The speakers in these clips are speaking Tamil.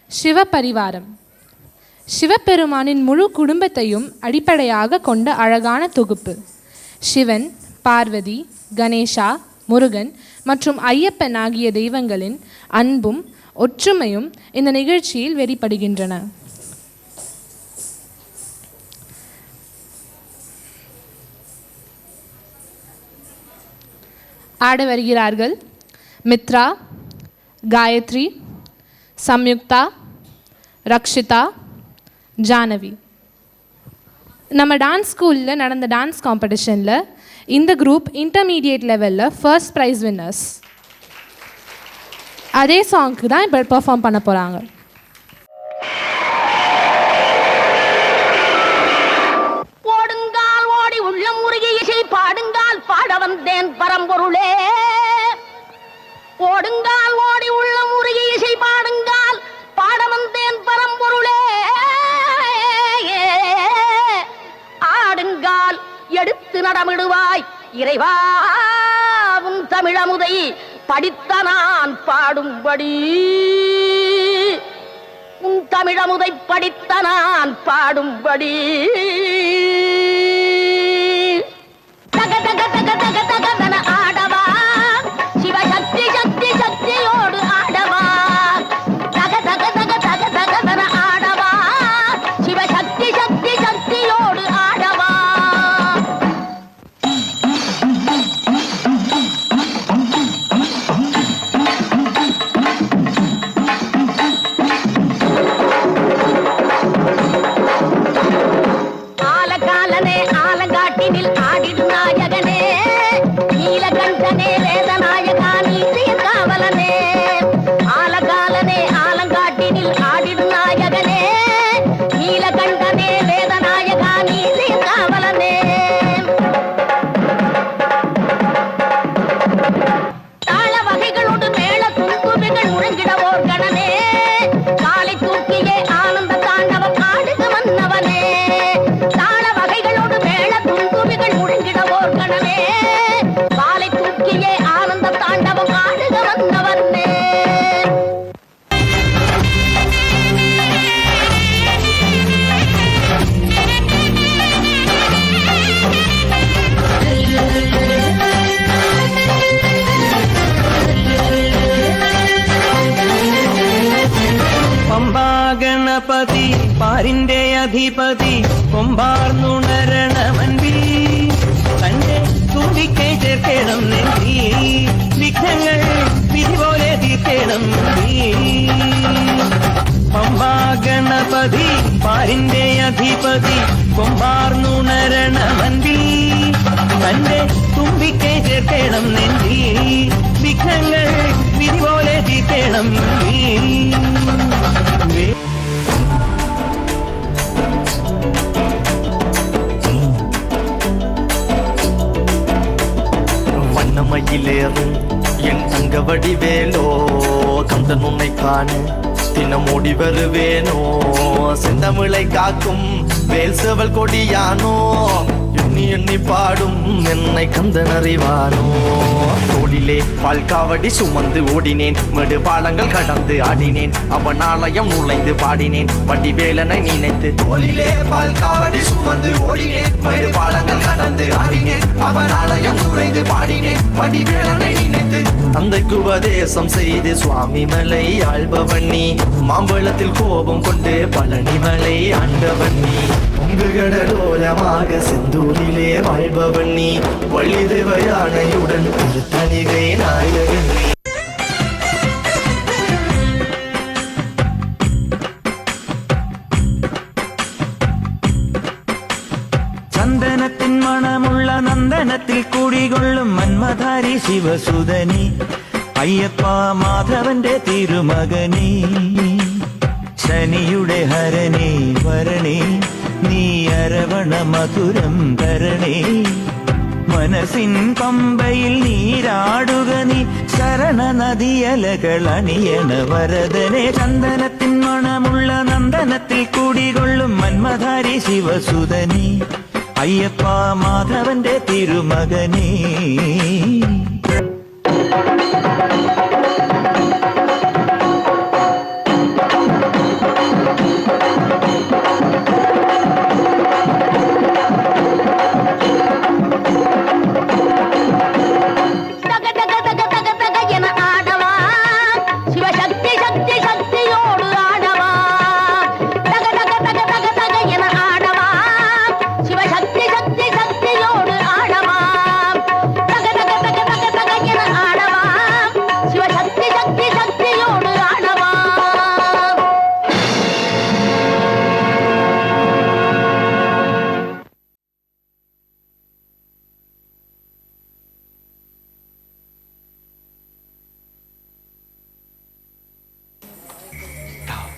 சிவபரிவாரம் சிவபெருமானின் முழு குடும்பத்தையும் அடிப்படையாக கொண்ட அழகான தொகுப்பு. சிவன், பார்வதி, கணேசா, முருகன் மற்றும் ஐயப்பன் ஆகிய தெய்வங்களின் அன்பும் ஒற்றுமையும் இந்த நிகழ்ச்சியில் வெளிப்படுகின்றன. ஆட வருகிறார்கள் மித்ரா, காயத்ரி, சம்யுக்தா, ரக்ஷிதா, ஜானவி. நம்ம டான்ஸ் ஸ்கூலில் நடந்த டான்ஸ் காம்படிஷனில் இந்த குரூப் இன்டர்மீடியேட் லெவலில் ஃபர்ஸ்ட் ப்ரைஸ் வின்னர்ஸ். அதே சாங்க்கு தான் இப்போ பெர்ஃபார்ம் பண்ண போகிறாங்க. ஓடுங்கால் ஓடி உள்ள முருகி இசை பாடுங்கால் பாட வந்தேன் பரம்பொருளே. ஓடுங்கால் ஓடி உள்ள முருகி இசை பாடுங்கால் பாட வந்தேன் பரம்பொருளே. ஆடுங்கால் எடுத்து நடமிடுவாய் இறைவாவும் தமிழமுதை படித்த நான் பாடும்படி. உன் தமிழமுதை படித்த நான் பாடும்படி. தக தக தக தக தகதன ஆடவா சிவசக்தி சக்தி சக்தியோடு ஆடவா. தக தக தக தக தகதன ஆடவா சிவசக்தி சக்தி சக்தியோடு ஆடவா. ஆலகாலனே ஆலங்காட்டினில் ஆடிடும் நாயகனே. நீலகண்டனே வேதநாயகா நீதிய காவலனே. ஆலகாலனே ஆலங்காட்டினில் ஆடிடும் நாயகனே. நீலகண்டனே வேதநாயகா நீதிய காவலனே. தாள வகைகளோடு மேள துன்புகள் முழங்கிடவோர் கணனே. காலை தூக்கியே ஆனந்த தாண்டவம் ஆடுக மன்னவனே. தாள வகைகளோடு மேள துன்புகள் முழங்கிடவோர் கணனே. காலை தூக்கியே ஆனந்த தாண்டவம் ஆடுக மன்னவனே. പമ്പാ ഗണപതി പാരിന്റെ അധിപതി കൊമ്പാർന്നുണരണമൻപിൽ തന്റെ തുമ്പിക്കൈ ചേർക്കണം നെഞ്ചി. വിഘ്നങ്ങൾ വിധി പോലെ തീർക്കണം നീ. പമ്പാ ഗണപതി പാരിന്റെ അധിപതി കൊമ്പാർന്നുണരണമൻപിൽ തന്റെ തുമ്പിക്കൈ ചേർക്കണം നെഞ്ചി. വിഘ്നങ്ങൾ വിധി പോലെ തീർക്കണം നീ. வண்ணமயிலேறும் என் தங்க வடிவேலோ. கந்தன் உன்னை காண தினம் ஓடி வருவேனோ. செந்தமிழை காக்கும் வேல் செவல் கொடியானோ. எண்ணி எண்ணி பாடும் என்னை கந்தன் அறிவானோ. தோளிலே பால்காவடி சுமந்து ஓடினேன். மேடு பாலங்கள் கடந்து ஆடினேன். அவன் ஆலயம் நுழைந்து பாடினேன் வடிவேலனை நினைத்து. தோளிலே பால்காவடி சுமந்து ஓடினேன். மேடு பாலங்கள் கடந்து ஆடினேன். அவன் ஆலயம் நுழைந்து பாடினேன் வடிவேலனை நினைத்து. தந்தைக்கு உபதேசம் செய்து சுவாமி மலை ஆள்பவன் நீ. மாம்பழத்தில் கோபம் கொண்டு பழனி மலை ஆண்டவன் நீ. உங்கு கடலோரமாக செந்தூரிலே வாழ்பவன் நீ. வள்ளி தேவ யானையுடன் திருத்தணிகை நாயகன் நீ. ചന്ദനത്തിൻ മണമുള്ള നന്ദനത്തിൽ കൂടികൊള്ളും മന്മധാരി ശിവസുതനി. അയ്യപ്പ മാധവന്റെ തിരുമകനി. കനിയുടെ ഹരണേ വരണേ നീ അരവണ മധുരം തരണേ മനസ്സിൻ പമ്പയിൽ നീരാടുക നീ ശരണ നദിയലകൾ അണിയണ വരദനെ ചന്ദനത്തിൻ മണമുള്ള നന്ദനത്തിൽ കൂടികൊള്ളും മന്മധാരി ശിവസുതനേ അയ്യപ്പ മാധവന്റെ തിരുമകനേ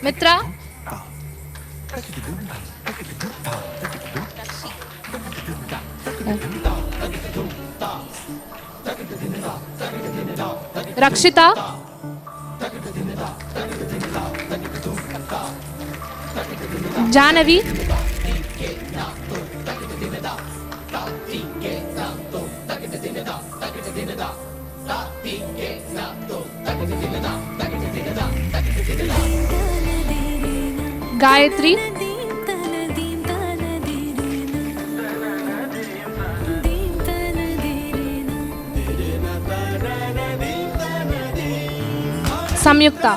மித்ரா, ரக்ஷிதா, ஜானவி, गायत्री, संयुक्ता,